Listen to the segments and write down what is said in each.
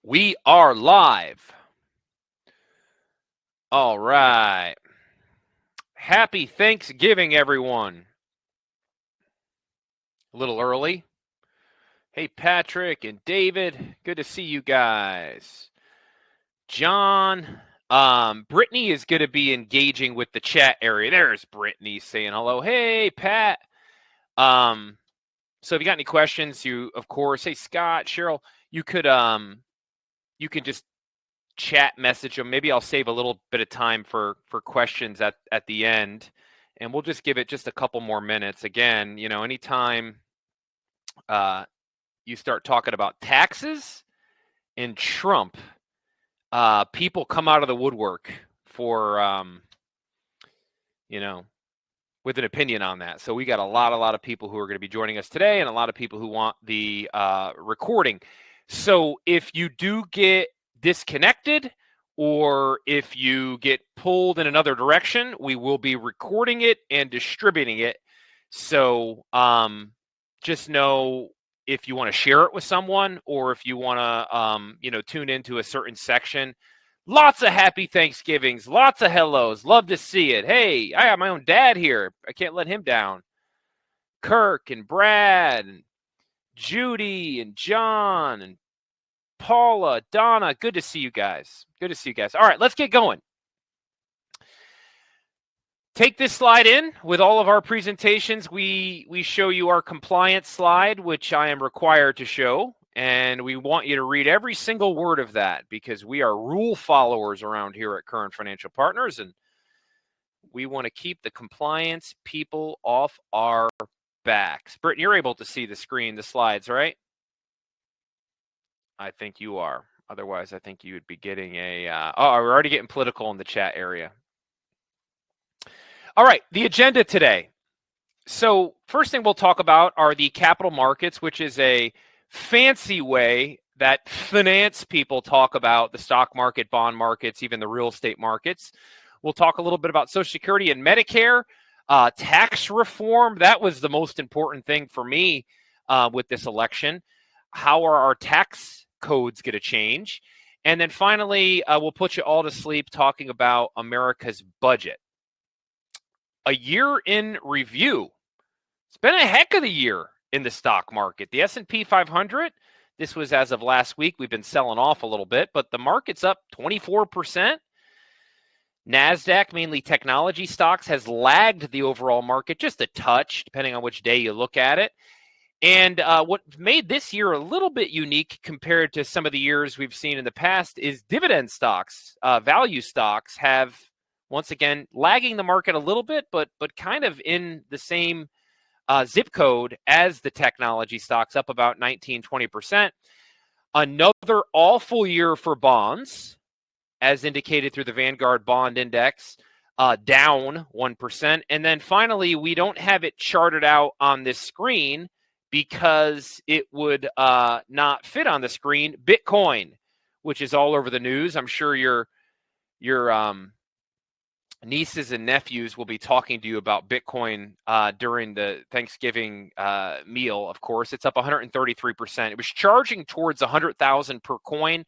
We are live. All right. Happy Thanksgiving, everyone. A little early. Hey, Patrick and David. Good to see you guys. John. Brittany is going to be engaging with the chat area. There's Brittany saying hello. Hey, Pat. So if you got any questions, you, of course, hey, Scott, Cheryl, you can just chat message them. Maybe I'll save a little bit of time for questions at the end, and we'll just give it just a couple more minutes. Again, anytime you start talking about taxes and Trump, people come out of the woodwork for with an opinion on that. So we got a lot of people who are going to be joining us today, and a lot of people who want the recording. So if you do get disconnected, or if you get pulled in another direction, we will be recording it and distributing it. So just know if you want to share it with someone, or if you want to tune into a certain section. Lots of happy Thanksgivings, lots of hellos. Love to see it. Hey, I got my own dad here. I can't let him down. Kirk and Brad and Judy and John and Paula, Donna, good to see you guys. Good to see you guys. All right, let's get going. Take this slide in with all of our presentations. We show you our compliance slide, which I am required to show, and we want you to read every single word of that because we are rule followers around here at Current Financial Partners, and we want to keep the compliance people off our backs. Brittany, you're able to see the screen, the slides, right? I think you are. Otherwise, I think you would be getting we're already getting political in the chat area. All right, the agenda today. So first thing we'll talk about are the capital markets, which is a fancy way that finance people talk about the stock market, bond markets, even the real estate markets. We'll talk a little bit about Social Security and Medicare, tax reform. That was the most important thing for me with this election. How are our tax codes going to change? And then finally, we'll put you all to sleep talking about America's budget. A year in review. It's been a heck of a year in the stock market. The S&P 500, this was as of last week. We've been selling off a little bit, but the market's up 24%. NASDAQ, mainly technology stocks, has lagged the overall market just a touch, depending on which day you look at it. And what made this year a little bit unique compared to some of the years we've seen in the past is dividend stocks, value stocks have, once again, lagging the market a little bit, but kind of in the same zip code as the technology stocks, up about 19-20%. Another awful year for bonds, as indicated through the Vanguard Bond Index, down 1%. And then finally, we don't have it charted out on this screen because it would not fit on the screen. Bitcoin, which is all over the news. I'm sure your nieces and nephews will be talking to you about Bitcoin during the Thanksgiving meal, of course. It's up 133%. It was charging towards 100,000 per coin.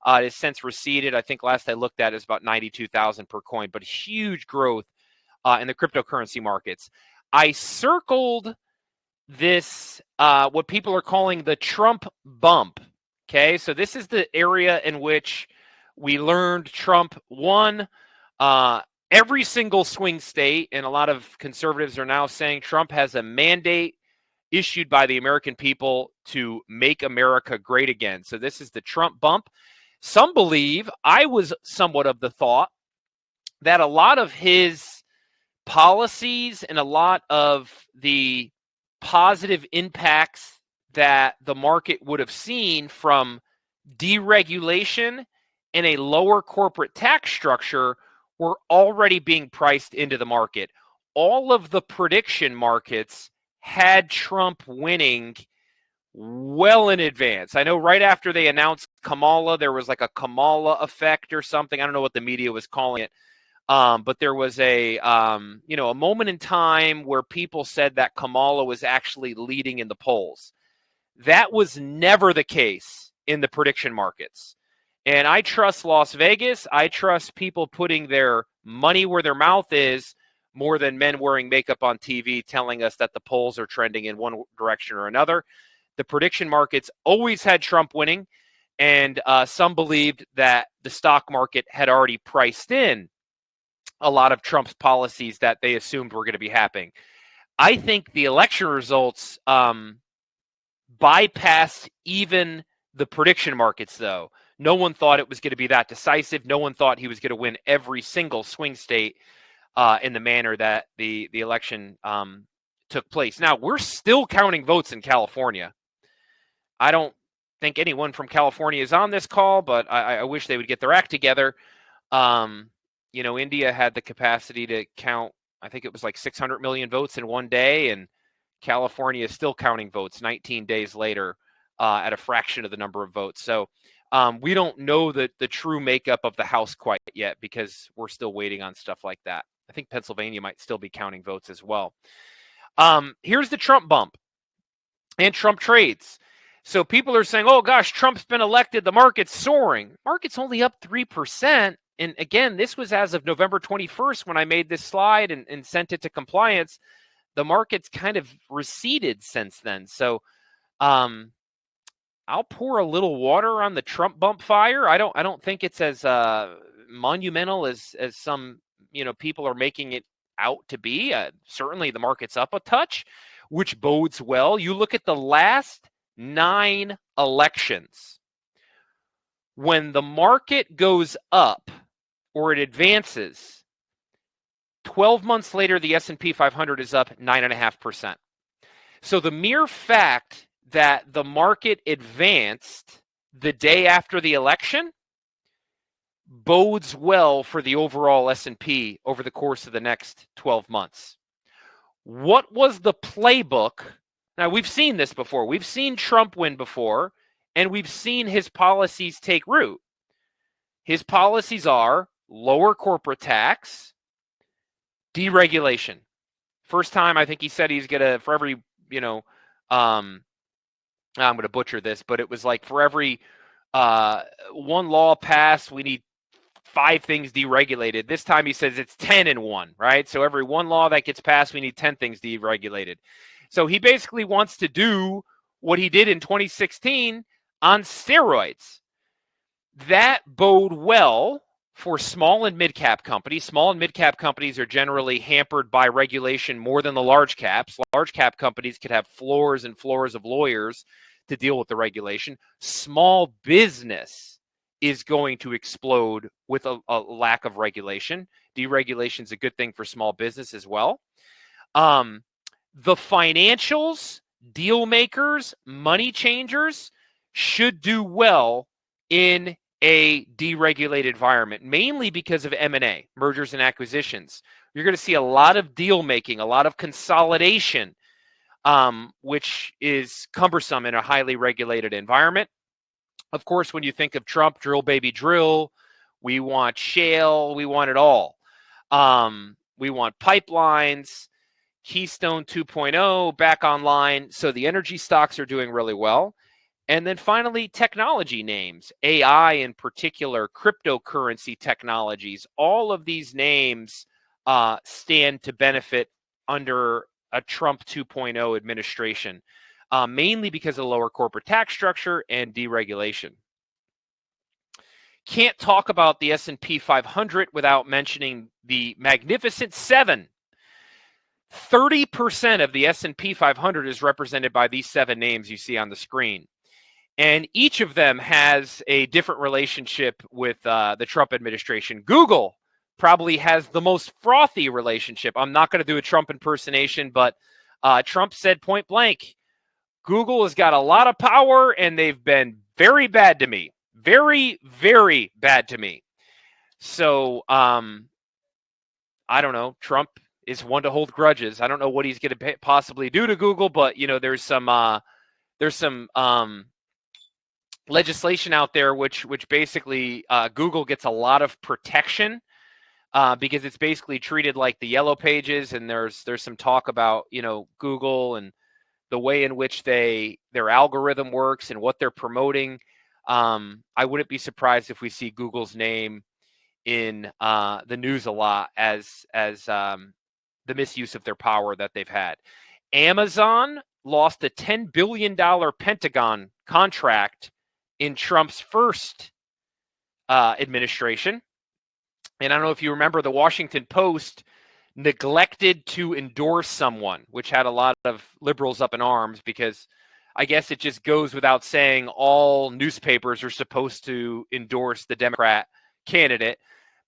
It has since receded. I think last I looked at it was about 92,000 per coin, but huge growth in the cryptocurrency markets. I circled this, what people are calling the Trump bump. Okay, so this is the area in which we learned Trump won every single swing state, and a lot of conservatives are now saying Trump has a mandate issued by the American people to make America great again. So this is the Trump bump. Some believe, I was somewhat of the thought, that a lot of his policies and a lot of the positive impacts that the market would have seen from deregulation and a lower corporate tax structure were already being priced into the market. All of the prediction markets had Trump winning well in advance. I know right after they announced Kamala, there was like a Kamala effect or something. I don't know what the media was calling it. But there was a moment in time where people said that Kamala was actually leading in the polls. That was never the case in the prediction markets. And I trust Las Vegas. I trust people putting their money where their mouth is more than men wearing makeup on TV telling us that the polls are trending in one direction or another. The prediction markets always had Trump winning, and some believed that the stock market had already priced in a lot of Trump's policies that they assumed were going to be happening. I think the election results bypassed even the prediction markets, though. No one thought it was going to be that decisive. No one thought he was going to win every single swing state in the manner that the election took place. Now, we're still counting votes in California. I don't think anyone from California is on this call, but I wish they would get their act together. India had the capacity to count, I think it was like 600 million votes in one day, and California is still counting votes 19 days later at a fraction of the number of votes. So we don't know the true makeup of the House quite yet because we're still waiting on stuff like that. I think Pennsylvania might still be counting votes as well. Here's the Trump bump and Trump trades. So people are saying, oh, gosh, Trump's been elected. The market's soaring. Market's only up 3%. And again, this was as of November 21st when I made this slide and sent it to compliance. The market's kind of receded since then. So I'll pour a little water on the Trump bump fire. I don't think it's as monumental as some people are making it out to be. Certainly the market's up a touch, which bodes well. You look at the last 9 elections. When the market goes up or it advances, 12 months later, the S&P 500 is up 9.5%. So the mere fact that the market advanced the day after the election bodes well for the overall S&P over the course of the next 12 months. What was the playbook? Now, we've seen this before. We've seen Trump win before, and we've seen his policies take root. His policies are lower corporate tax, deregulation. First time, I think he said he's going to, for every, I'm going to butcher this, but it was like for every one law passed, we need 5 things deregulated. This time he says it's 10 in 1, right? So every one law that gets passed, we need 10 things deregulated. So he basically wants to do what he did in 2016 on steroids. That bode well for small and mid-cap companies. Small and mid-cap companies are generally hampered by regulation more than the large caps. Large cap companies could have floors and floors of lawyers to deal with the regulation. Small business is going to explode with a lack of regulation. Deregulation is a good thing for small business as well. The financials, deal makers, money changers should do well in a deregulated environment, mainly because of M&A, mergers and acquisitions. You're going to see a lot of deal making, a lot of consolidation, which is cumbersome in a highly regulated environment. Of course, when you think of Trump, drill, baby, drill, we want shale, we want it all. We want pipelines, Keystone 2.0 back online. So the energy stocks are doing really well. And then finally, technology names, AI in particular, cryptocurrency technologies. All of these names stand to benefit under a Trump 2.0 administration, mainly because of lower corporate tax structure and deregulation. Can't talk about the S&P 500 without mentioning the Magnificent Seven. 30% of the S&P 500 is represented by these 7 names you see on the screen. And each of them has a different relationship with the Trump administration. Google probably has the most frothy relationship. I'm not going to do a Trump impersonation, but Trump said point blank, Google has got a lot of power and they've been very bad to me. Very, very bad to me. So I don't know. Trump is one to hold grudges. I don't know what he's going to possibly do to Google, but there's some legislation out there which basically Google gets a lot of protection because it's basically treated like the yellow pages, and there's some talk about Google and the way in which their algorithm works and what they're promoting. I wouldn't be surprised if we see Google's name in the news a lot as the misuse of their power that they've had. Amazon lost a $10 billion Pentagon contract in Trump's first administration. And I don't know if you remember, the Washington Post neglected to endorse someone, which had a lot of liberals up in arms, because I guess it just goes without saying all newspapers are supposed to endorse the Democrat candidate,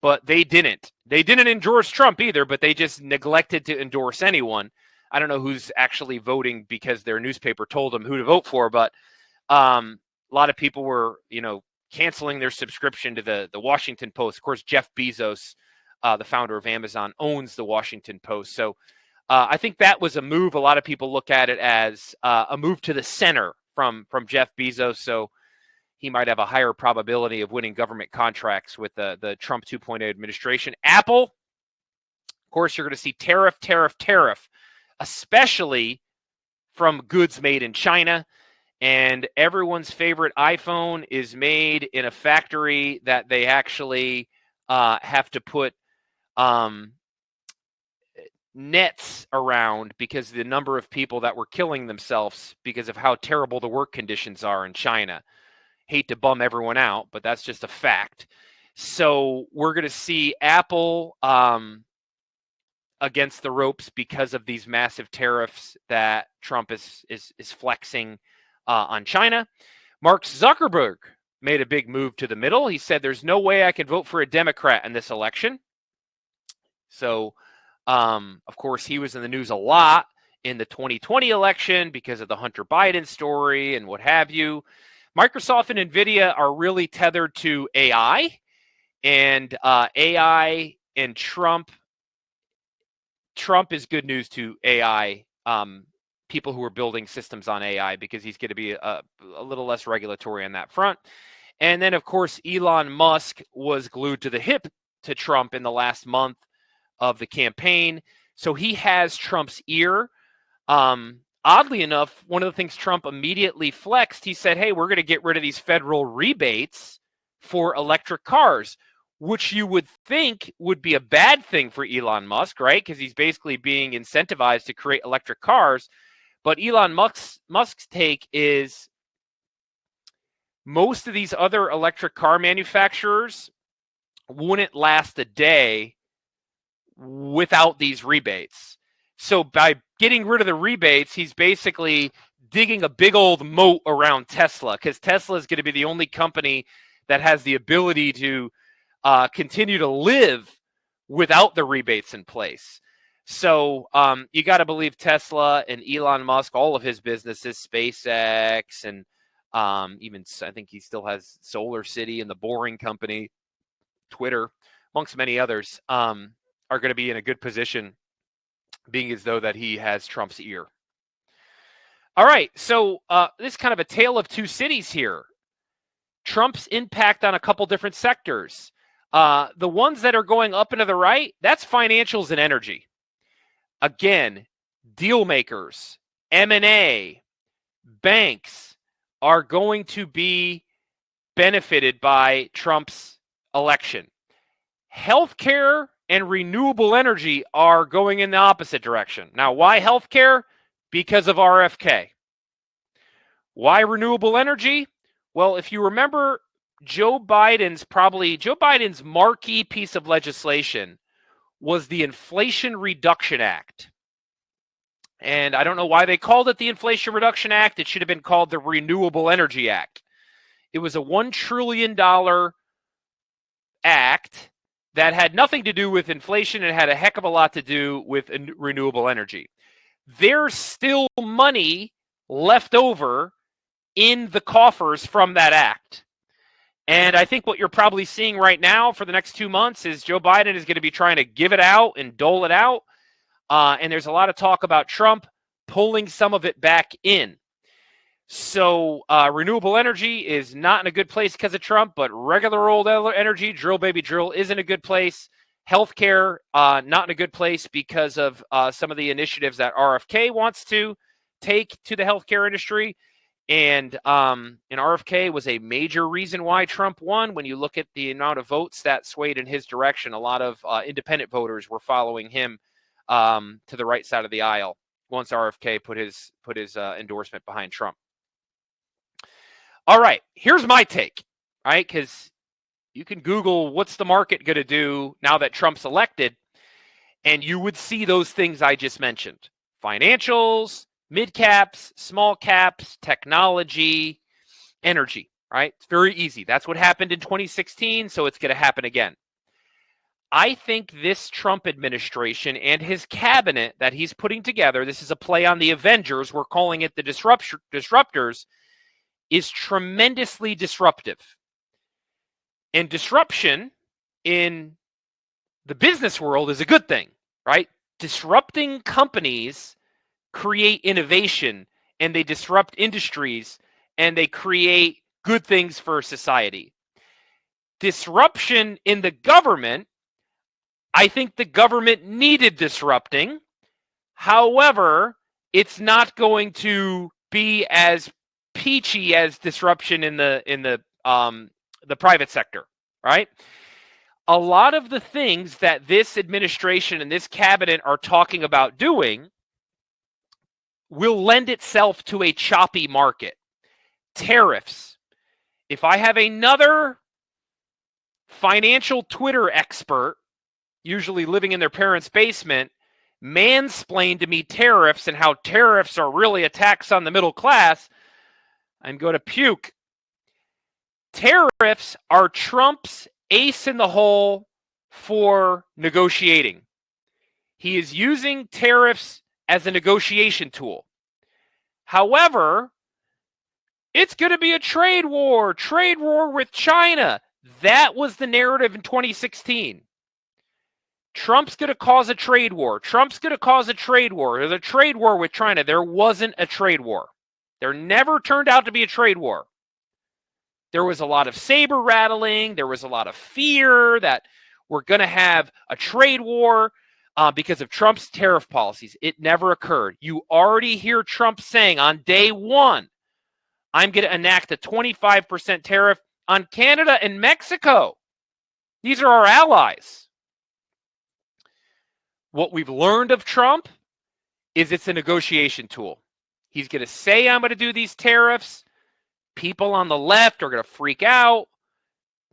but they didn't. They didn't endorse Trump either, but they just neglected to endorse anyone. I don't know who's actually voting because their newspaper told them who to vote for, but a lot of people were, canceling their subscription to the Washington Post. Of course, Jeff Bezos, the founder of Amazon, owns the Washington Post. So I think that was a move. A lot of people look at it as a move to the center from Jeff Bezos. So he might have a higher probability of winning government contracts with the Trump 2.0 administration. Apple, of course, you're going to see tariff, especially from goods made in China. And everyone's favorite iPhone is made in a factory that they actually have to put nets around because of the number of people that were killing themselves because of how terrible the work conditions are in China. Hate to bum everyone out, but that's just a fact. So we're going to see Apple against the ropes because of these massive tariffs that Trump is flexing on China. Mark Zuckerberg made a big move to the middle. He said, there's no way I can vote for a Democrat in this election. So, of course, he was in the news a lot in the 2020 election because of the Hunter Biden story and what have you. Microsoft and NVIDIA are really tethered to AI, and AI and Trump is good news to AI people who are building systems on AI, because he's going to be a little less regulatory on that front. And then, of course, Elon Musk was glued to the hip to Trump in the last month of the campaign. So he has Trump's ear. Oddly enough, one of the things Trump immediately flexed, he said, hey, we're going to get rid of these federal rebates for electric cars, which you would think would be a bad thing for Elon Musk, right? Because he's basically being incentivized to create electric cars. But Elon Musk's take is most of these other electric car manufacturers wouldn't last a day without these rebates. So by getting rid of the rebates, he's basically digging a big old moat around Tesla, because Tesla is going to be the only company that has the ability to continue to live without the rebates in place. So you got to believe Tesla and Elon Musk, all of his businesses, SpaceX, and even I think he still has Solar City and the Boring Company, Twitter, amongst many others, are going to be in a good position, being as though that he has Trump's ear. All right, so this is kind of a tale of two cities here. Trump's impact on a couple different sectors. The ones that are going up and to the right, that's financials and energy. Again, deal makers, M&A, banks are going to be benefited by Trump's election. Healthcare and renewable energy are going in the opposite direction. Now, why healthcare? Because of RFK. Why renewable energy? Well, if you remember, Joe Biden's marquee piece of legislation was the Inflation Reduction Act. And I don't know why they called it the Inflation Reduction Act. It should have been called the Renewable Energy Act. It was a $1 trillion act that had nothing to do with inflation. It had a heck of a lot to do with renewable energy. There's still money left over in the coffers from that act. And I think what you're probably seeing right now for the next 2 months is Joe Biden is going to be trying to give it out and dole it out. And there's a lot of talk about Trump pulling some of it back in. So renewable energy is not in a good place because of Trump, but regular old energy, drill baby drill, is in a good place. Healthcare, not in a good place because of some of the initiatives that RFK wants to take to the healthcare industry. And RFK was a major reason why Trump won. When you look at the amount of votes that swayed in his direction, a lot of independent voters were following him to the right side of the aisle once RFK put his endorsement behind Trump. All right, here's my take, right? Because you can Google what's the market going to do now that Trump's elected, and you would see those things I just mentioned. Financials, mid caps, small caps, technology, energy, right? It's very easy. That's what happened in 2016, so it's going to happen again. I think this Trump administration and his cabinet that he's putting together, this is a play on the Avengers, we're calling it the disruptors, is tremendously disruptive. And disruption in the business world is a good thing, right? Disrupting companies create innovation, and they disrupt industries, and they create good things for society. Disruption in the government, I think the government needed disrupting. However, it's not going to be as peachy as disruption in the private sector, right? A lot of the things that this administration and this cabinet are talking about doing will lend itself to a choppy market. Tariffs. If I have another financial Twitter expert, usually living in their parents' basement, mansplain to me tariffs and how tariffs are really a tax on the middle class, I'm going to puke. Tariffs are Trump's ace in the hole for negotiating. He is using tariffs as a negotiation tool. However, it's going to be a trade war with China. That was the narrative in 2016. Trump's going to cause a trade war. There's a trade war with China. There wasn't a trade war. There never turned out to be a trade war. There was a lot of saber rattling. There was a lot of fear that we're going to have a trade war because of Trump's tariff policies. It never occurred. You already hear Trump saying on day one, I'm going to enact a 25% tariff on Canada and Mexico. These are our allies. What we've learned of Trump is it's a negotiation tool. He's going to say, I'm going to do these tariffs. People on the left are going to freak out.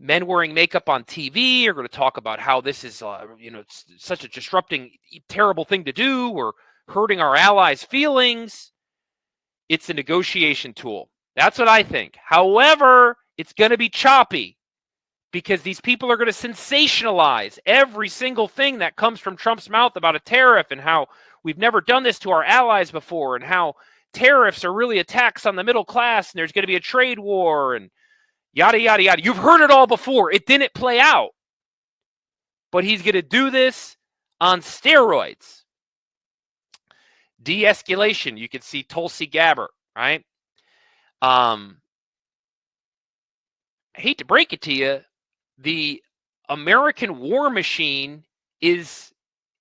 Men wearing makeup on TV are going to talk about how this is, it's such a disrupting, terrible thing to do. We're hurting our allies' feelings. It's a negotiation tool. That's what I think. However, it's going to be choppy because these people are going to sensationalize every single thing that comes from Trump's mouth about a tariff and how we've never done this to our allies before and how tariffs are really a tax on the middle class and there's going to be a trade war and yada, yada, yada. You've heard it all before. It didn't play out. But he's going to do this on steroids. De-escalation. You can see Tulsi Gabbard, right? I hate to break it to you, the American war machine is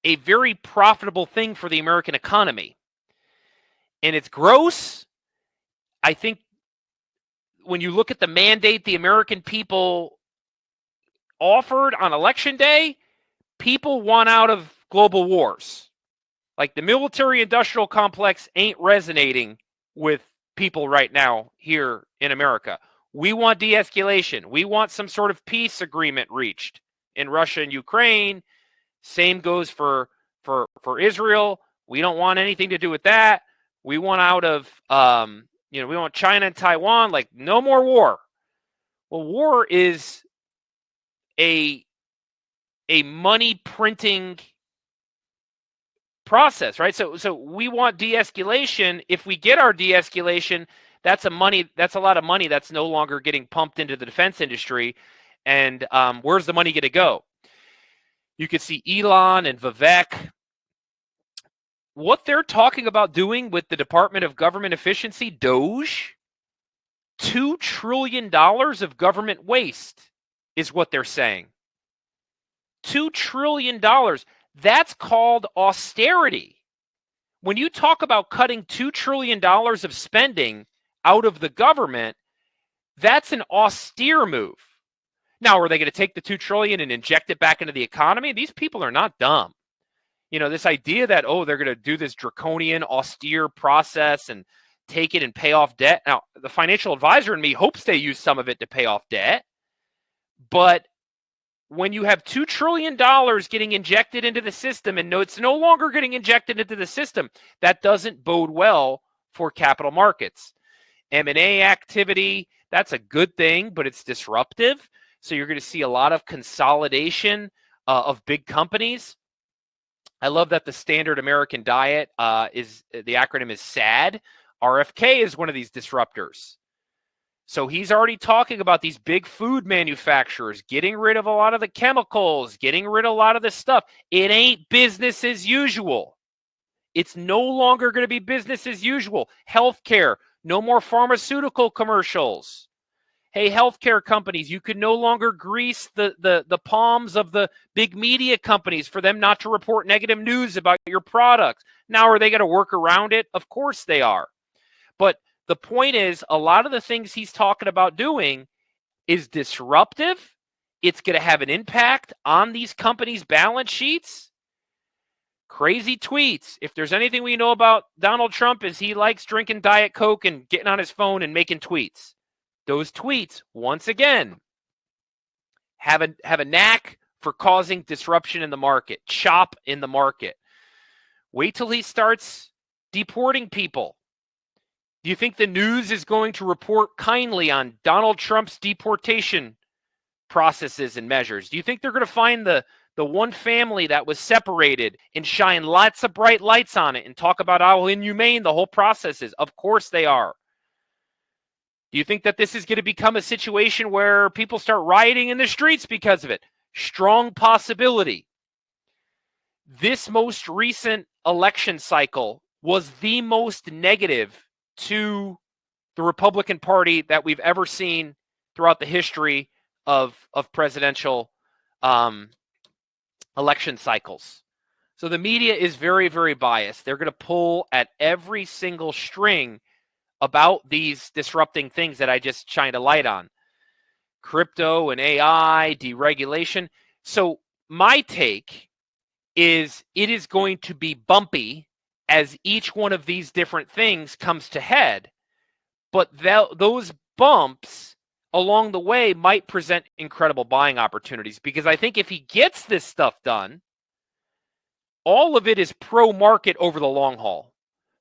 a very profitable thing for the American economy. And it's gross. I think when you look at the mandate the American people offered on election day, people want out of global wars. Like the military-industrial complex ain't resonating with people right now here in America. We want de-escalation. We want some sort of peace agreement reached in Russia and Ukraine. Same goes for Israel. We don't want anything to do with that. We want out of, we want China and Taiwan, like no more war. Well, war is a money printing process, right? So we want de-escalation. If we get our de-escalation, that's a lot of money that's no longer getting pumped into the defense industry. And where's the money going to go? You could see Elon and Vivek. What they're talking about doing with the Department of Government Efficiency, DOGE, $2 trillion of government waste is what they're saying. $2 trillion. That's called austerity. When you talk about cutting $2 trillion of spending, out of the government, that's an austere move. Now, are they going to take the $2 trillion and inject it back into the economy? These people are not dumb. This idea that, they're going to do this draconian, austere process and take it and pay off debt. Now, the financial advisor in me hopes they use some of it to pay off debt. But when you have $2 trillion getting injected into the system and it's no longer getting injected into the system, that doesn't bode well for capital markets. M&A activity, that's a good thing, but it's disruptive. So you're going to see a lot of consolidation of big companies. I love that the standard American diet is the acronym is SAD. RFK is one of these disruptors. So he's already talking about these big food manufacturers getting rid of a lot of the chemicals, getting rid of a lot of the stuff. It ain't business as usual. It's no longer going to be business as usual. Healthcare, no more pharmaceutical commercials. Hey, healthcare companies, you can no longer grease the palms of the big media companies for them not to report negative news about your products. Now, are they going to work around it? Of course they are. But the point is, a lot of the things he's talking about doing is disruptive. It's going to have an impact on these companies' balance sheets. Crazy tweets. If there's anything we know about Donald Trump is he likes drinking Diet Coke and getting on his phone and making tweets. Those tweets, once again, have a knack for causing disruption in the market, chop in the market. Wait till he starts deporting people. Do you think the news is going to report kindly on Donald Trump's deportation processes and measures? Do you think they're going to find the one family that was separated and shine lots of bright lights on it and talk about how inhumane the whole process is? Of course they are. Do you think that this is going to become a situation where people start rioting in the streets because of it? Strong possibility. This most recent election cycle was the most negative to the Republican Party that we've ever seen throughout the history of presidential election cycles. So the media is very, very biased. They're going to pull at every single string about these disrupting things that I just shined a light on. Crypto and AI, deregulation. So my take is it is going to be bumpy as each one of these different things comes to head. But those bumps along the way might present incredible buying opportunities, because I think if he gets this stuff done, all of it is pro-market over the long haul.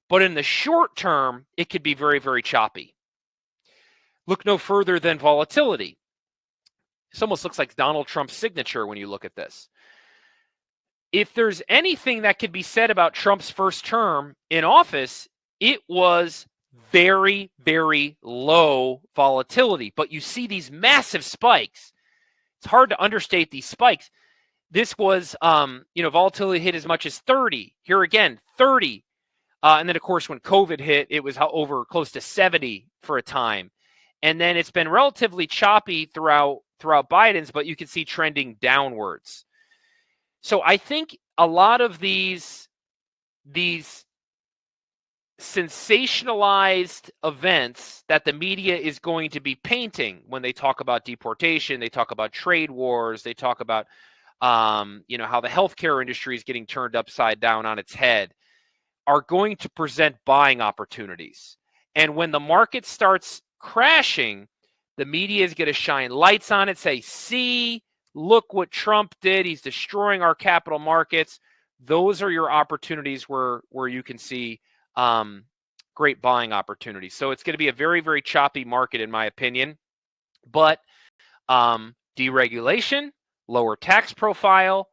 But in the short term, it could be very, very choppy. Look no further than volatility. This almost looks like Donald Trump's signature when you look at this. If there's anything that could be said about Trump's first term in office, it was very, very low volatility. But you see these massive spikes. It's hard to understate these spikes. This was, volatility hit as much as 30. Here again, 30. And then, of course, when COVID hit, it was over close to 70 for a time. And then it's been relatively choppy throughout Biden's, but you can see trending downwards. So I think a lot of these sensationalized events that the media is going to be painting when they talk about deportation, they talk about trade wars, they talk about how the healthcare industry is getting turned upside down on its head, are going to present buying opportunities. And when the market starts crashing, the media is going to shine lights on it, say, see, look what Trump did. He's destroying our capital markets. Those are your opportunities where you can see great buying opportunities. So it's going to be a very, very choppy market, in my opinion. But deregulation, lower tax profile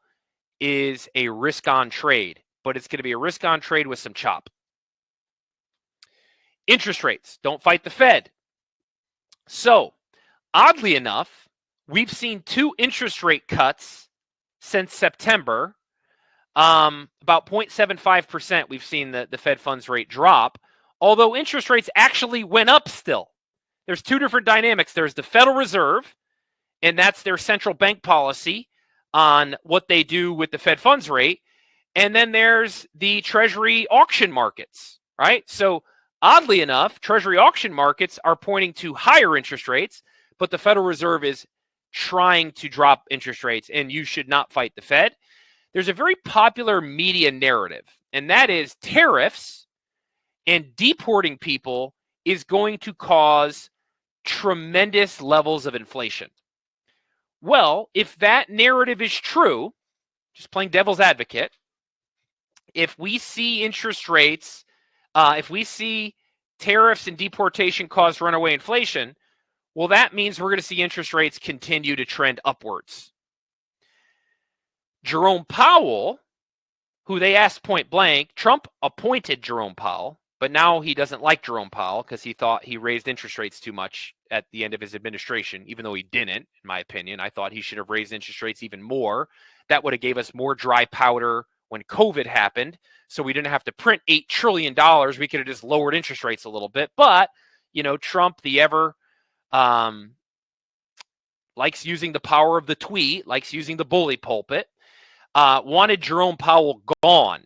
is a risk-on trade. But it's going to be a risk-on trade with some chop. Interest rates. Don't fight the Fed. So, oddly enough, we've seen 2 interest rate cuts since September. About 0.75% we've seen the Fed funds rate drop, although interest rates actually went up still. There's 2 different dynamics. There's the Federal Reserve, and that's their central bank policy on what they do with the Fed funds rate. And then there's the Treasury auction markets, right? So Oddly enough, Treasury auction markets are pointing to higher interest rates, but the Federal Reserve is trying to drop interest rates, and you should not fight the Fed. There's a very popular media narrative, and that is tariffs and deporting people is going to cause tremendous levels of inflation. Well, if that narrative is true, just playing devil's advocate, if we see interest rates, if we see tariffs and deportation cause runaway inflation, well, that means we're going to see interest rates continue to trend upwards. Jerome Powell, who they asked point blank, Trump appointed Jerome Powell, but now he doesn't like Jerome Powell because he thought he raised interest rates too much at the end of his administration, even though he didn't, in my opinion. I thought he should have raised interest rates even more. That would have gave us more dry powder when COVID happened, so we didn't have to print $8 trillion. We could have just lowered interest rates a little bit. But, Trump, the ever likes using the power of the tweet, likes using the bully pulpit, wanted Jerome Powell gone.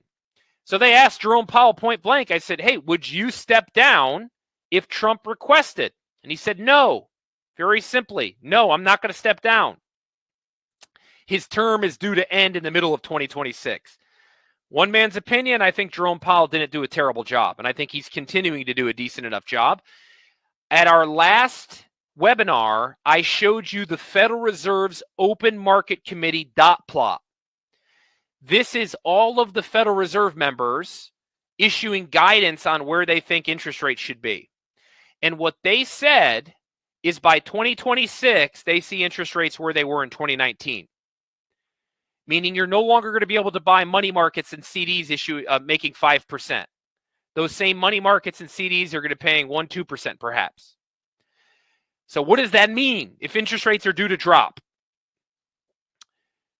So they asked Jerome Powell point blank, I said, hey, would you step down if Trump requested? And he said, no, very simply, no, I'm not going to step down. His term is due to end in the middle of 2026. One man's opinion, I think Jerome Powell didn't do a terrible job, and I think he's continuing to do a decent enough job. At our last webinar, I showed you the Federal Reserve's Open Market Committee dot plot. This is all of the Federal Reserve members issuing guidance on where they think interest rates should be. And what they said is by 2026, they see interest rates where they were in 2019. Meaning you're no longer going to be able to buy money markets and CDs making 5%. Those same money markets and CDs are going to be paying 1-2% perhaps. So what does that mean if interest rates are due to drop?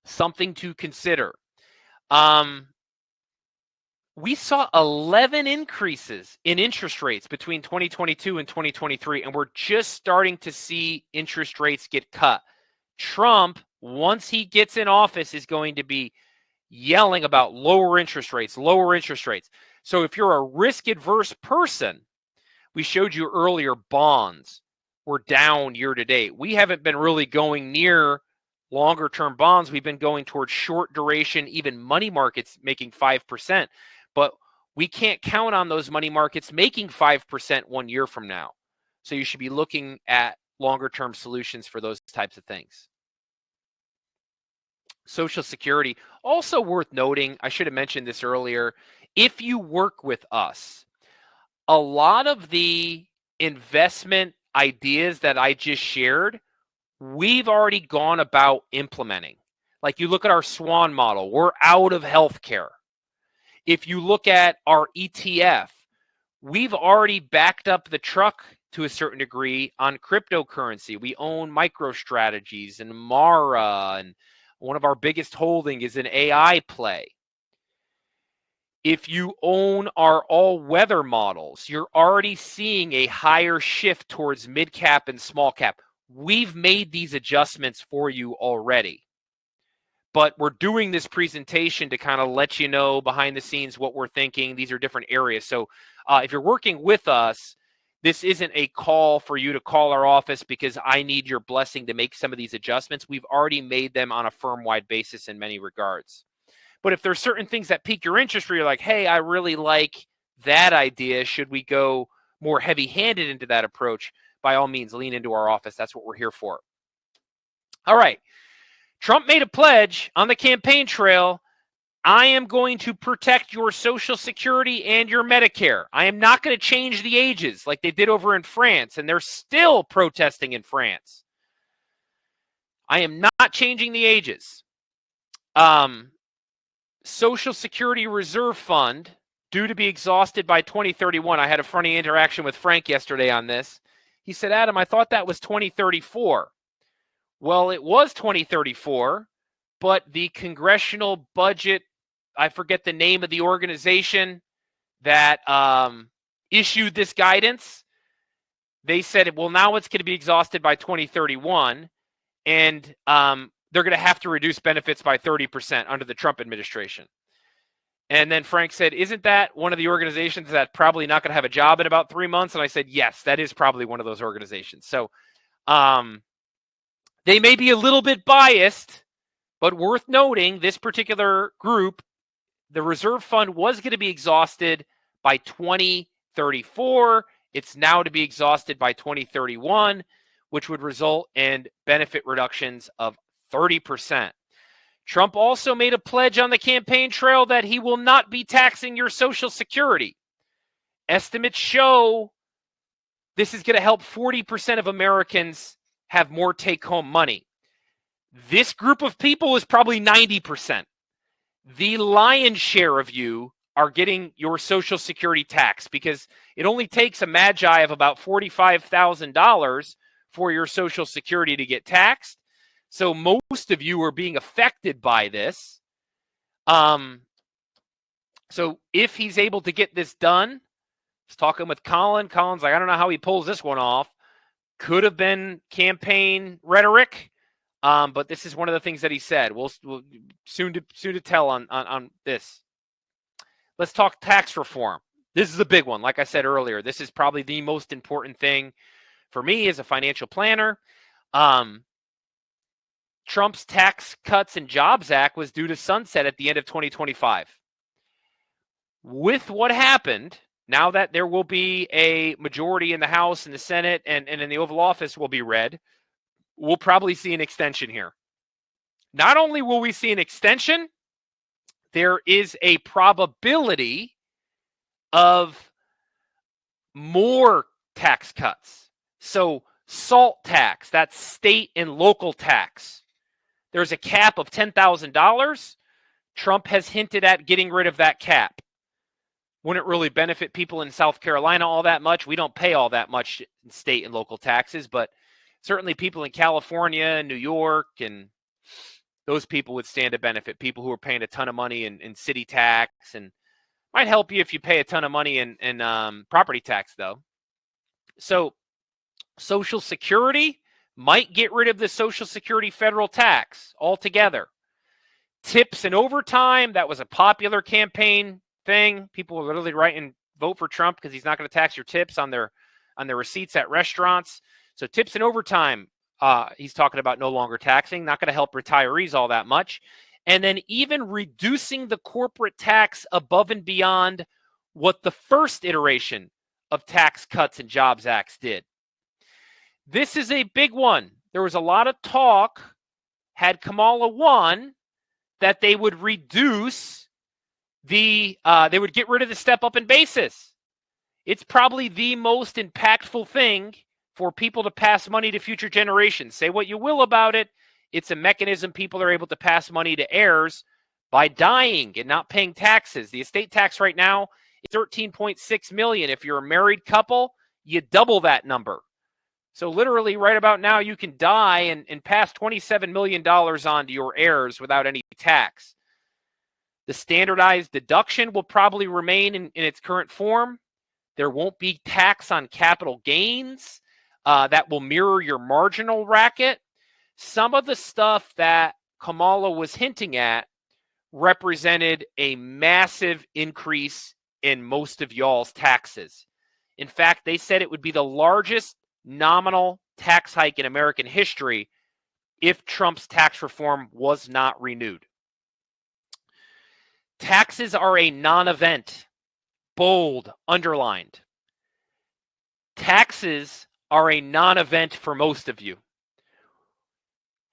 Something to consider. We saw 11 increases in interest rates between 2022 and 2023, and we're just starting to see interest rates get cut. Trump, once he gets in office, is going to be yelling about lower interest rates, lower interest rates. So if you're a risk-adverse person, we showed you earlier bonds were down year to date. We haven't been really going near longer-term bonds. We've been going towards short duration, even money markets making 5%. But we can't count on those money markets making 5% 1 year from now. So you should be looking at longer-term solutions for those types of things. Social Security, also worth noting, I should have mentioned this earlier, if you work with us, a lot of the investment ideas that I just shared, we've already gone about implementing. Like you look at our SWAN model, we're out of healthcare. If you look at our ETF, we've already backed up the truck to a certain degree on cryptocurrency. We own MicroStrategies and Mara, and one of our biggest holding is an AI play. If you own our all-weather models, you're already seeing a higher shift towards mid-cap and small-cap. We've made these adjustments for you already. But we're doing this presentation to kind of let you know behind the scenes what we're thinking. These are different areas. So if you're working with us, this isn't a call for you to call our office because I need your blessing to make some of these adjustments. We've already made them on a firm-wide basis in many regards. But if there's certain things that pique your interest where you're like, hey, I really like that idea, should we go more heavy-handed into that approach? By all means, lean into our office. That's what we're here for. All right. Trump made a pledge on the campaign trail. I am going to protect your Social Security and your Medicare. I am not going to change the ages like they did over in France, and they're still protesting in France. I am not changing the ages. Social Security Reserve Fund, due to be exhausted by 2031. I had a funny interaction with Frank yesterday on this. He said, Adam, I thought that was 2034. Well, it was 2034, but the congressional budget, I forget the name of the organization that issued this guidance. They said, well, now it's going to be exhausted by 2031, and they're going to have to reduce benefits by 30% under the Trump administration. And then Frank said, isn't that one of the organizations that's probably not going to have a job in about 3 months? And I said, yes, that is probably one of those organizations. So they may be a little bit biased, but worth noting, this particular group, the reserve fund was going to be exhausted by 2034. It's now to be exhausted by 2031, which would result in benefit reductions of 30%. Trump also made a pledge on the campaign trail that he will not be taxing your Social Security. Estimates show this is going to help 40% of Americans have more take-home money. This group of people is probably 90%. The lion's share of you are getting your Social Security tax because it only takes a magi of about $45,000 for your Social Security to get taxed. So most of you are being affected by this. So if he's able to get this done, I was talking with Colin. Colin's like, I don't know how he pulls this one off. Could have been campaign rhetoric, but this is one of the things that he said. We'll soon to tell on this. Let's talk tax reform. This is a big one. Like I said earlier, this is probably the most important thing for me as a financial planner. Trump's Tax Cuts and Jobs Act was due to sunset at the end of 2025. With what happened, now that there will be a majority in the House and the Senate and in the Oval Office will be read, we'll probably see an extension here. Not only will we see an extension, there is a probability of more tax cuts. So SALT tax, that's state and local tax. There's a cap of $10,000. Trump has hinted at getting rid of that cap. Wouldn't really benefit people in South Carolina all that much. We don't pay all that much in state and local taxes, but certainly people in California and New York, and those people would stand to benefit. People who are paying a ton of money in city tax, and might help you if you pay a ton of money in property tax, though. So Social Security might get rid of the Social Security federal tax altogether. Tips and overtime, that was a popular campaign thing. People were literally writing vote for Trump because he's not going to tax your tips on their receipts at restaurants. So tips and overtime, he's talking about no longer taxing, not going to help retirees all that much. And then even reducing the corporate tax above and beyond what the first iteration of Tax Cuts and Jobs Acts did. This is a big one. There was a lot of talk, had Kamala won, that they would reduce they would get rid of the step up in basis. It's probably the most impactful thing for people to pass money to future generations. Say what you will about it. It's a mechanism people are able to pass money to heirs by dying and not paying taxes. The estate tax right now is $13.6 million. If you're a married couple, you double that number. So literally right about now, you can die and pass $27 million on to your heirs without any tax. The standardized deduction will probably remain in its current form. There won't be tax on capital gains that will mirror your marginal bracket. Some of the stuff that Kamala was hinting at represented a massive increase in most of y'all's taxes. In fact, they said it would be the largest nominal tax hike in American history if Trump's tax reform was not renewed. Taxes are a non-event. Bold, underlined. Taxes are a non-event for most of you.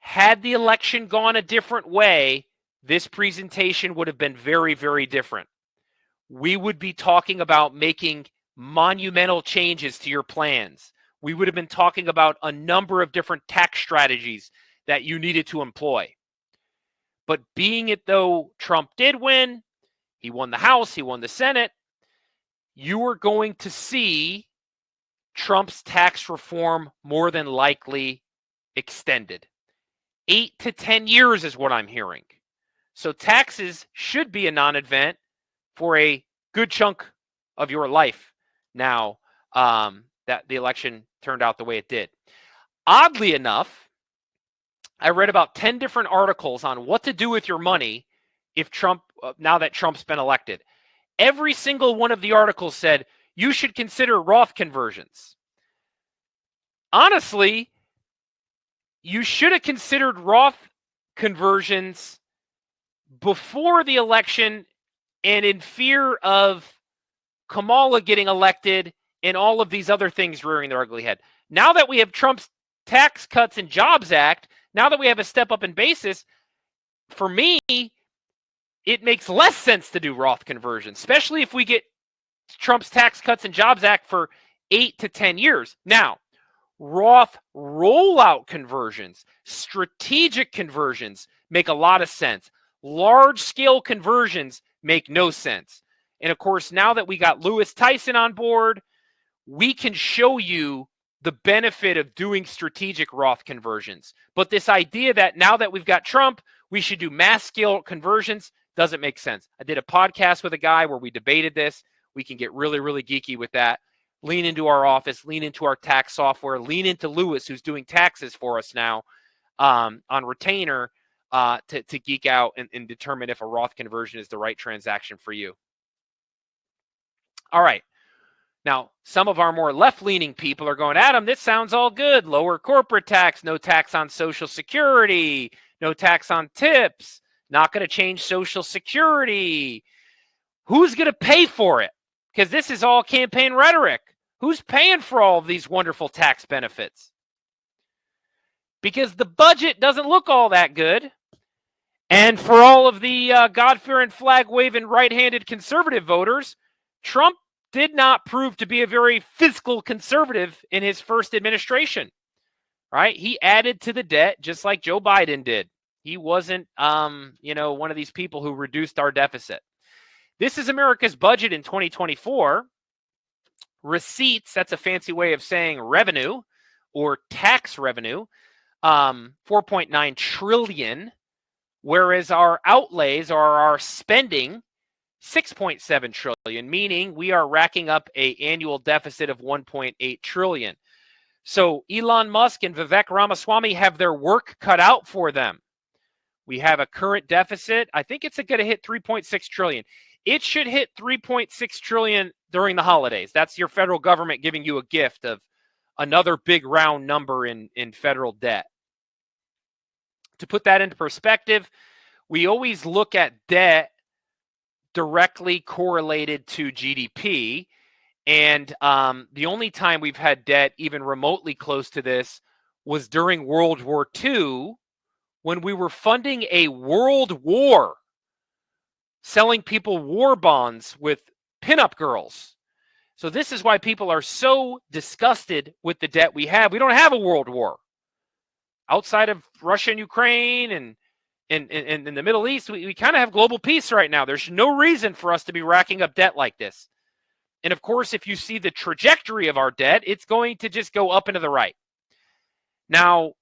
Had the election gone a different way, this presentation would have been very, very different. We would be talking about making monumental changes to your plans. We would have been talking about a number of different tax strategies that you needed to employ. But being it though Trump did win, he won the House, he won the Senate, you are going to see Trump's tax reform more than likely extended. 8 to 10 years is what I'm hearing. So taxes should be a non-event for a good chunk of your life now that the election turned out the way it did. Oddly enough, I read about 10 different articles on what to do with your money if Trump, now that Trump's been elected. Every single one of the articles said you should consider Roth conversions. Honestly, you should have considered Roth conversions before the election and in fear of Kamala getting elected and all of these other things rearing their ugly head. Now that we have Trump's Tax Cuts and Jobs Act, now that we have a step up in basis, for me, it makes less sense to do Roth conversions, especially if we get Trump's Tax Cuts and Jobs Act for 8 to 10 years. Now, Roth rollout conversions, strategic conversions make a lot of sense. Large-scale conversions make no sense. And of course, now that we got Lewis Tyson on board, we can show you the benefit of doing strategic Roth conversions. But this idea that now that we've got Trump, we should do mass-scale conversions doesn't make sense. I did a podcast with a guy where we debated this. We can get really, really geeky with that. Lean into our office, lean into our tax software, lean into Lewis, who's doing taxes for us now on retainer to geek out and determine if a Roth conversion is the right transaction for you. All right. Now, some of our more left-leaning people are going, Adam, this sounds all good. Lower corporate tax, no tax on Social Security, no tax on tips, not going to change Social Security. Who's going to pay for it? Because this is all campaign rhetoric. Who's paying for all of these wonderful tax benefits? Because the budget doesn't look all that good. And for all of the God-fearing, flag-waving, right-handed conservative voters, Trump did not prove to be a very fiscal conservative in his first administration. Right? He added to the debt just like Joe Biden did. He wasn't, one of these people who reduced our deficit. This is America's budget in 2024. Receipts, that's a fancy way of saying revenue or tax revenue, 4.9 trillion, whereas our outlays or our spending, 6.7 trillion, meaning we are racking up an annual deficit of 1.8 trillion. So Elon Musk and Vivek Ramaswamy have their work cut out for them. We have a current deficit. I think it's going to hit 3.6 trillion. It should hit 3.6 trillion during the holidays. That's your federal government giving you a gift of another big round number in federal debt. To put that into perspective, we always look at debt directly correlated to GDP. And the only time we've had debt even remotely close to this was during World War II, when we were funding a world war, selling people war bonds with pinup girls. So this is why people are so disgusted with the debt we have. We don't have a world war. Outside of Russia and Ukraine and in the Middle East, we kind of have global peace right now. There's no reason for us to be racking up debt like this. And of course, if you see the trajectory of our debt, it's going to just go up and to the right. Now,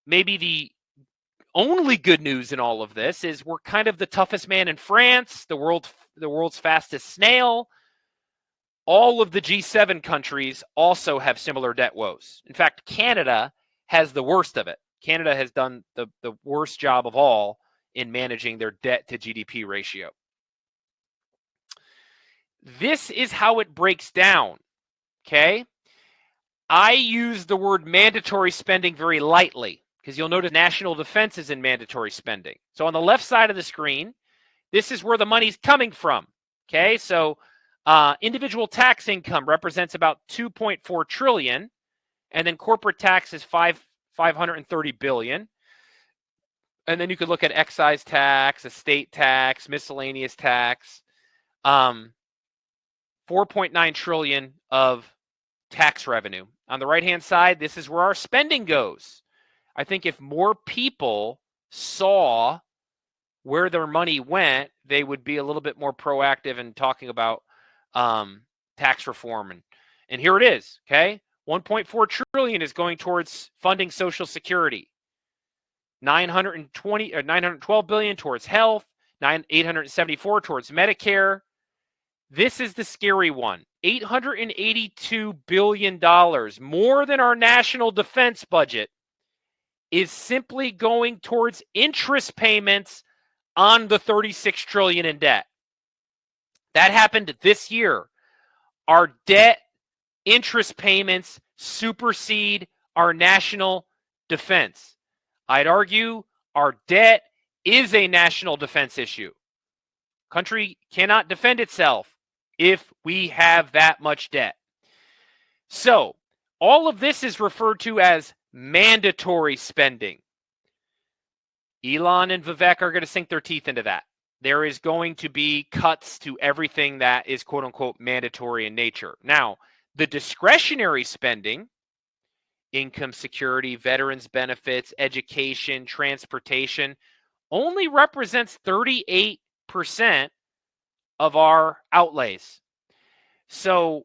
maybe the only good news in all of this is we're kind of the toughest man in France, the world's fastest snail. All of the G7 countries also have similar debt woes. In fact, Canada has the worst of it. Canada has done the worst job of all in managing their debt to GDP ratio. This is how it breaks down, okay? I use the word mandatory spending very lightly because you'll notice national defense is in mandatory spending. So on the left side of the screen, this is where the money's coming from, okay? So individual tax income represents about 2.4 trillion, and then corporate tax is 530 billion. And then you could look at excise tax, estate tax, miscellaneous tax. 4.9 trillion of tax revenue. On the right-hand side, this is where our spending goes. I think if more people saw where their money went, they would be a little bit more proactive in talking about tax reform. And here it is, okay? 1.4 trillion is going towards funding Social Security. 912 billion towards health, 874 towards Medicare. This is the scary one. $882 billion, more than our national defense budget, is simply going towards interest payments on the 36 trillion in debt. That happened this year. Our debt interest payments supersede our national defense. I'd argue our debt is a national defense issue. Country cannot defend itself if we have that much debt. So, all of this is referred to as mandatory spending. Elon and Vivek are going to sink their teeth into that. There is going to be cuts to everything that is quote unquote mandatory in nature. Now, the discretionary spending, income security, veterans benefits, education, transportation, only represents 38% of our outlays. So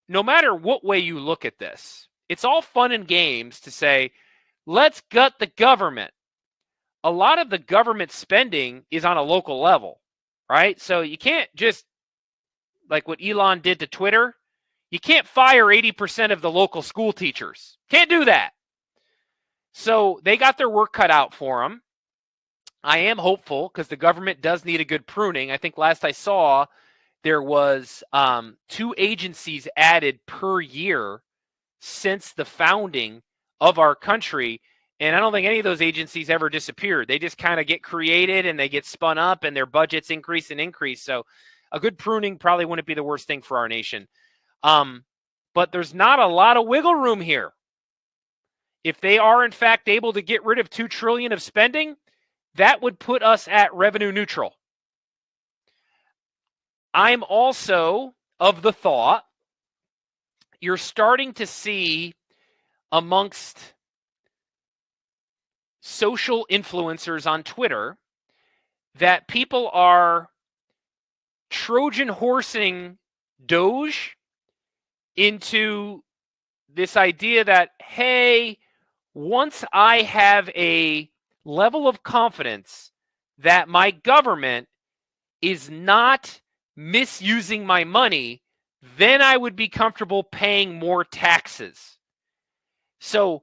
no matter what way you look at this, it's all fun and games to say, let's gut the government. A lot of the government spending is on a local level, right? So you can't just, like what Elon did to Twitter, you can't fire 80% of the local school teachers. Can't do that. So they got their work cut out for them. I am hopeful because the government does need a good pruning. I think last I saw, there was 2 agencies added per year since the founding of our country. And I don't think any of those agencies ever disappeared. They just kind of get created and they get spun up and their budgets increase and increase. So a good pruning probably wouldn't be the worst thing for our nation. But there's not a lot of wiggle room here. If they are in fact able to get rid of $2 trillion of spending, that would put us at revenue neutral. I'm also of the thought you're starting to see amongst social influencers on Twitter that people are Trojan horsing Doge into this idea that, hey, once I have a level of confidence that my government is not misusing my money, then I would be comfortable paying more taxes. So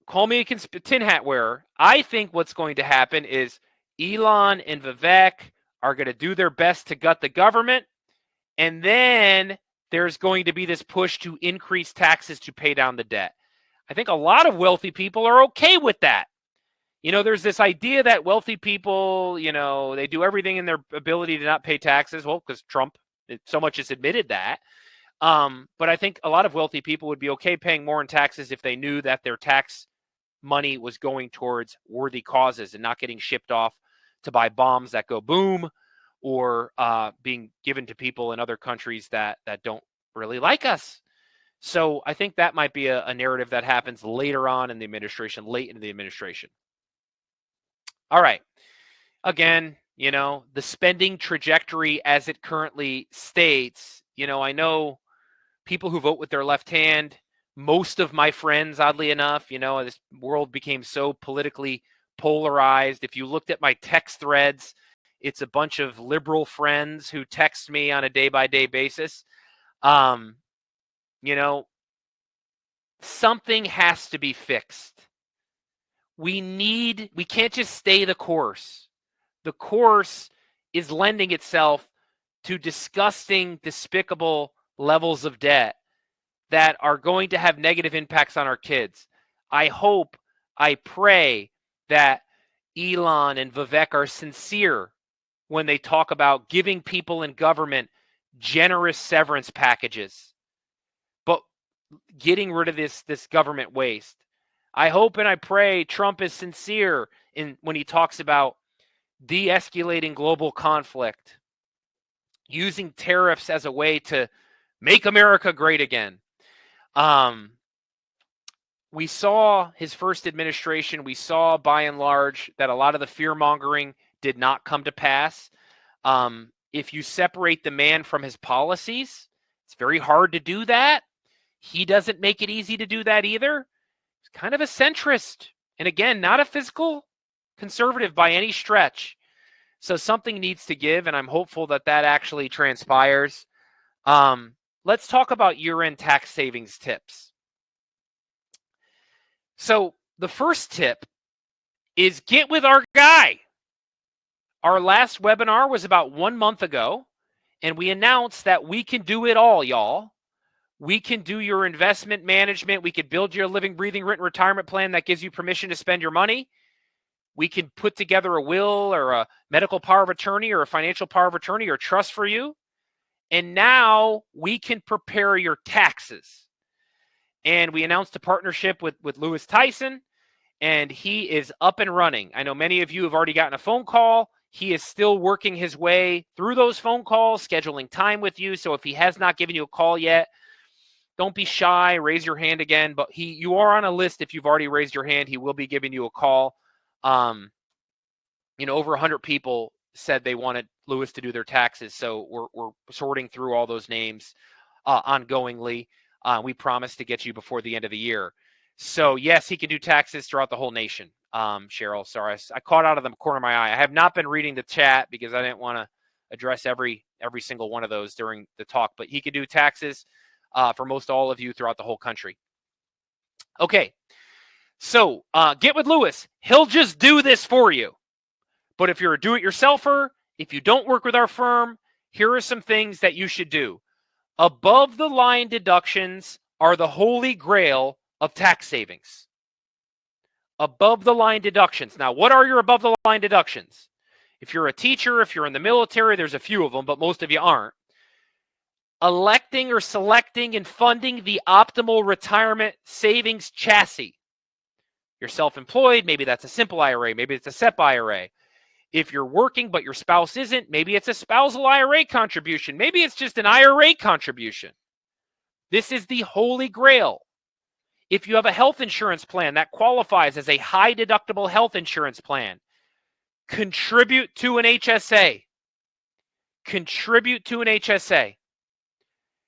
call me a tin hat wearer. I think what's going to happen is Elon and Vivek are going to do their best to gut the government, and then there's going to be this push to increase taxes to pay down the debt. I think a lot of wealthy people are okay with that. You know, there's this idea that wealthy people, you know, they do everything in their ability to not pay taxes. Well, because Trump so much has admitted that. But I think a lot of wealthy people would be okay paying more in taxes if they knew that their tax money was going towards worthy causes and not getting shipped off to buy bombs that go boom, or being given to people in other countries that don't really like us. So I think that might be a narrative that happens later on in the administration, late into the administration. All right. Again, you know, the spending trajectory as it currently states, you know, I know people who vote with their left hand, most of my friends, oddly enough, you know, this world became so politically polarized. If you looked at my text threads, it's a bunch of liberal friends who text me on a day-by-day basis. You know, something has to be fixed. We can't just stay the course. The course is lending itself to disgusting, despicable levels of debt that are going to have negative impacts on our kids. I hope, I pray that Elon and Vivek are sincere when they talk about giving people in government generous severance packages, but getting rid of this government waste. I hope and I pray Trump is sincere when he talks about de-escalating global conflict, using tariffs as a way to make America great again. We saw his first administration. We saw, by and large, that a lot of the fear-mongering did not come to pass. If you separate the man from his policies, it's very hard to do that. He doesn't make it easy to do that either. He's kind of a centrist. And again, not a fiscal conservative by any stretch. So something needs to give, and I'm hopeful that actually transpires. Let's talk about year-end tax savings tips. So the first tip is get with our guy. Our last webinar was about 1 month ago, and we announced that we can do it all, y'all. We can do your investment management. We could build your living, breathing, written retirement plan that gives you permission to spend your money. We can put together a will or a medical power of attorney or a financial power of attorney or trust for you. And now we can prepare your taxes. And we announced a partnership with Lewis Tyson, and he is up and running. I know many of you have already gotten a phone call. He is still working his way through those phone calls, scheduling time with you. So if he has not given you a call yet, don't be shy. Raise your hand again. But you are on a list. If you've already raised your hand, he will be giving you a call. Over 100 people said they wanted Lewis to do their taxes. So we're sorting through all those names ongoingly. We promise to get you before the end of the year. So yes, he can do taxes throughout the whole nation. Cheryl, sorry, I caught out of the corner of my eye. I have not been reading the chat because I didn't want to address every single one of those during the talk, but he can do taxes for most all of you throughout the whole country. Okay, so get with Lewis. He'll just do this for you. But if you're a do-it-yourselfer, if you don't work with our firm, here are some things that you should do. Above the line deductions are the holy grail of tax savings. Above the line deductions. Now, what are your above the line deductions? If you're a teacher, if you're in the military, there's a few of them, but most of you aren't. Electing or selecting and funding the optimal retirement savings chassis. You're self-employed, maybe that's a simple IRA, maybe it's a SEP IRA. If you're working but your spouse isn't, maybe it's a spousal IRA contribution. Maybe it's just an IRA contribution. This is the holy grail. If you have a health insurance plan that qualifies as a high deductible health insurance plan, contribute to an HSA. Contribute to an HSA.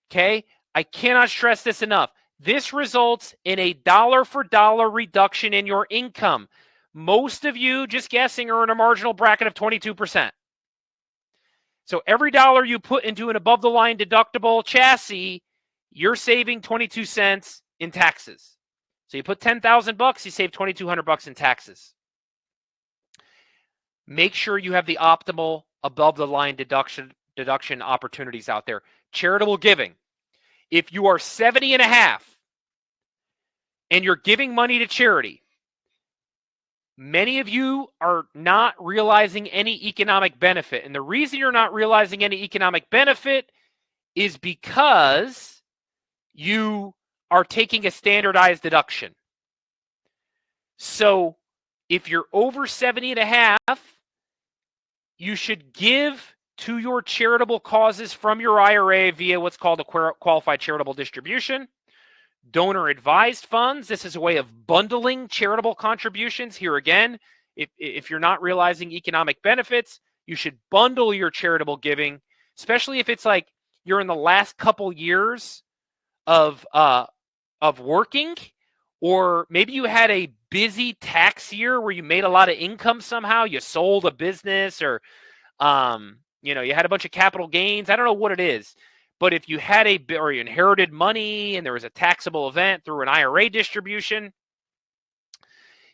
Okay? I cannot stress this enough. This results in a dollar for dollar reduction in your income. Most of you, just guessing, are in a marginal bracket of 22%. So every dollar you put into an above-the-line deductible chassis, you're saving 22 cents in taxes. So you put $10,000, you save $2,200 in taxes. Make sure you have the optimal above-the-line deduction opportunities out there. Charitable giving. If you are 70 and a half and you're giving money to charity, many of you are not realizing any economic benefit. And the reason you're not realizing any economic benefit is because you are taking a standardized deduction. So if you're over 70 and a half, you should give to your charitable causes from your IRA via what's called a qualified charitable distribution. Donor advised funds. This is a way of bundling charitable contributions. Here again, if you're not realizing economic benefits, you should bundle your charitable giving, especially if it's like you're in the last couple years of working, or maybe you had a busy tax year where you made a lot of income somehow. You sold a business, or you had a bunch of capital gains. I don't know what it is. But if you had or you inherited money and there was a taxable event through an IRA distribution,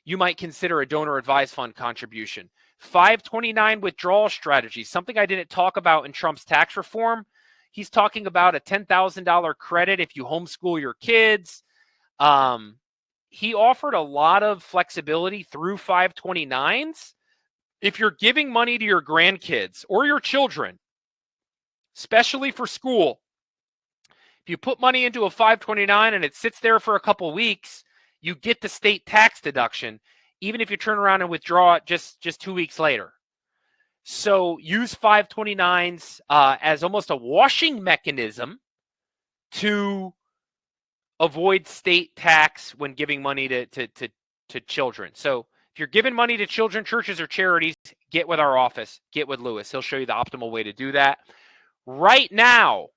you might consider a donor advised fund contribution. 529 withdrawal strategy, something I didn't talk about in Trump's tax reform. He's talking about a $10,000 credit if you homeschool your kids. He offered a lot of flexibility through 529s. If you're giving money to your grandkids or your children, especially for school, if you put money into a 529 and it sits there for a couple weeks, you get the state tax deduction, even if you turn around and withdraw it just 2 weeks later. So use 529s as almost a washing mechanism to avoid state tax when giving money to children. So if you're giving money to children, churches, or charities, get with our office, get with Lewis. He'll show you the optimal way to do that. Right now,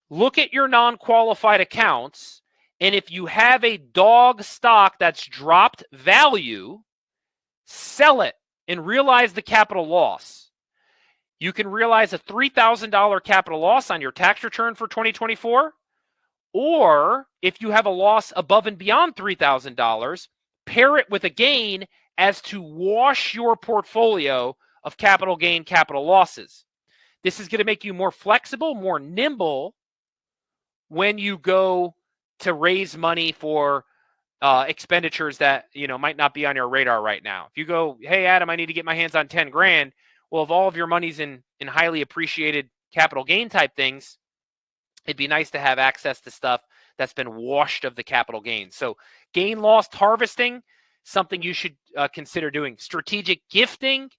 look at your non-qualified accounts, and if you have a dog stock that's dropped value, sell it and realize the capital loss. You can realize a $3,000 capital loss on your tax return for 2024, or if you have a loss above and beyond $3,000, pair it with a gain as to wash your portfolio of capital gain, capital losses. This is going to make you more flexible, more nimble when you go to raise money for expenditures that, might not be on your radar right now. If you go, hey, Adam, I need to get my hands on 10 grand. Well, if all of your money's in highly appreciated capital gain type things, it'd be nice to have access to stuff that's been washed of the capital gain. So gain loss harvesting, something you should consider doing. Strategic gifting.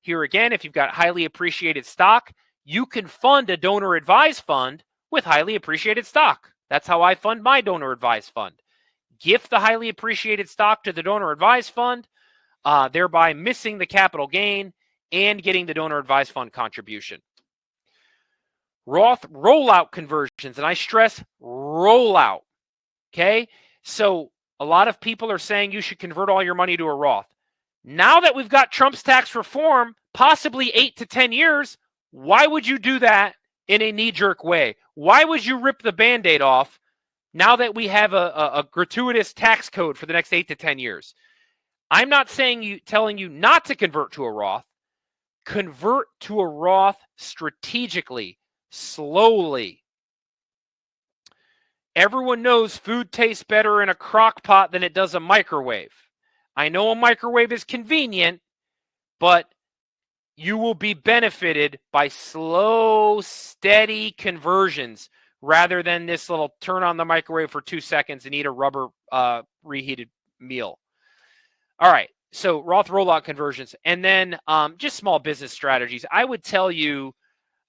Here again, if you've got highly appreciated stock, you can fund a donor advised fund with highly appreciated stock. That's how I fund my donor advised fund. Gift the highly appreciated stock to the donor advised fund, thereby missing the capital gain and getting the donor advised fund contribution. Roth rollout conversions, and I stress rollout, okay? So a lot of people are saying you should convert all your money to a Roth. Now that we've got Trump's tax reform, possibly 8 to 10 years, why would you do that in a knee-jerk way? Why would you rip the Band-Aid off now that we have a gratuitous tax code for the next 8 to 10 years? I'm not telling you not to convert to a Roth. Convert to a Roth strategically, slowly. Everyone knows food tastes better in a crock pot than it does a microwave. I know a microwave is convenient, but you will be benefited by slow, steady conversions rather than this little turn on the microwave for 2 seconds and eat a rubber reheated meal. All right, so Roth rollout conversions, and then just small business strategies. I would tell you,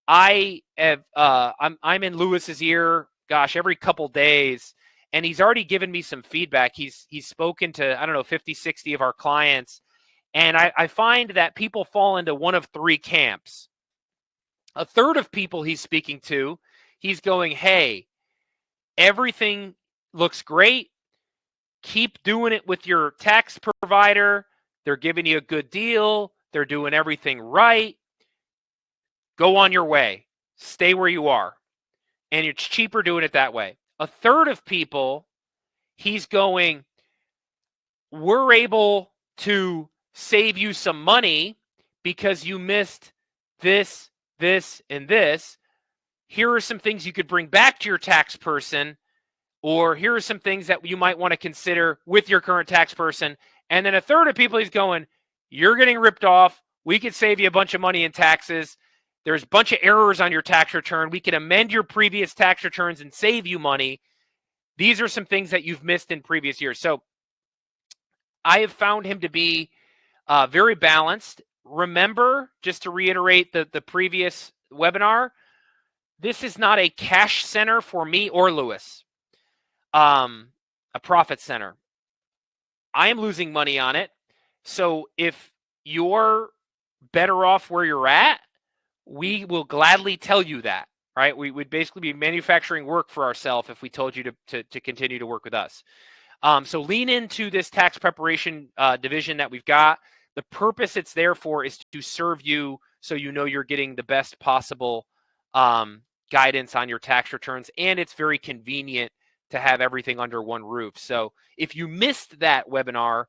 I'm in Lewis's ear, every couple days, and he's already given me some feedback. He's spoken to, 50, 60 of our clients, and I find that people fall into one of three camps. A third of people he's speaking to, he's going, hey, everything looks great. Keep doing it with your tax provider. They're giving you a good deal. They're doing everything right. Go on your way. Stay where you are. And it's cheaper doing it that way. A third of people, he's going, we're able to save you some money because you missed this, this, and this. Here are some things you could bring back to your tax person, or here are some things that you might want to consider with your current tax person. And then a third of people, he's going, you're getting ripped off. We could save you a bunch of money in taxes. There's a bunch of errors on your tax return. We can amend your previous tax returns and save you money. These are some things that you've missed in previous years. So I have found him to be very balanced. Remember, just to reiterate the previous webinar, this is not a cash center for me or Lewis, a profit center. I am losing money on it. So if you're better off where you're at, we will gladly tell you that, right? We would basically be manufacturing work for ourselves if we told you to continue to work with us. So lean into this tax preparation division that we've got. The purpose it's there for is to serve you so you know you're getting the best possible guidance on your tax returns, and it's very convenient to have everything under one roof. So if you missed that webinar,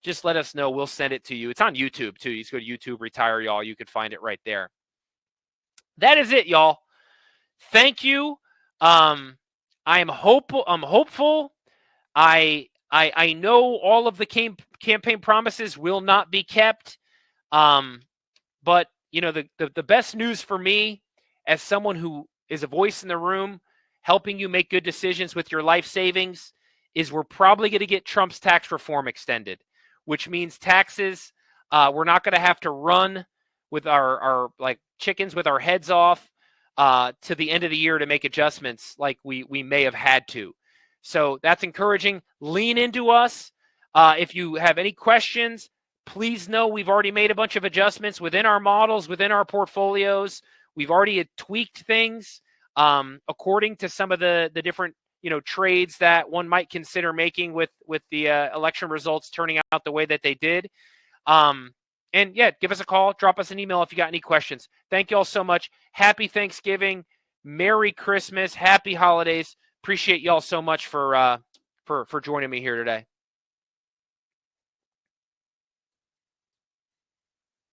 just let us know. We'll send it to you. It's on YouTube too. You just go to YouTube, Retire Y'all. You could find it right there. That is it, y'all. Thank you. I'm hopeful. I know all of the campaign promises will not be kept. But the best news for me, as someone who is a voice in the room, helping you make good decisions with your life savings, is we're probably going to get Trump's tax reform extended, which means taxes, we're not going to have to run with our like chickens with our heads off to the end of the year to make adjustments like we may have had to. So that's encouraging. Lean into us. If you have any questions, please know we've already made a bunch of adjustments within our models, within our portfolios. We've already tweaked things according to some of the different trades that one might consider making with the election results turning out the way that they did. And yeah, give us a call, drop us an email if you got any questions. Thank you all so much. Happy Thanksgiving, Merry Christmas, Happy Holidays. Appreciate y'all so much for joining me here today.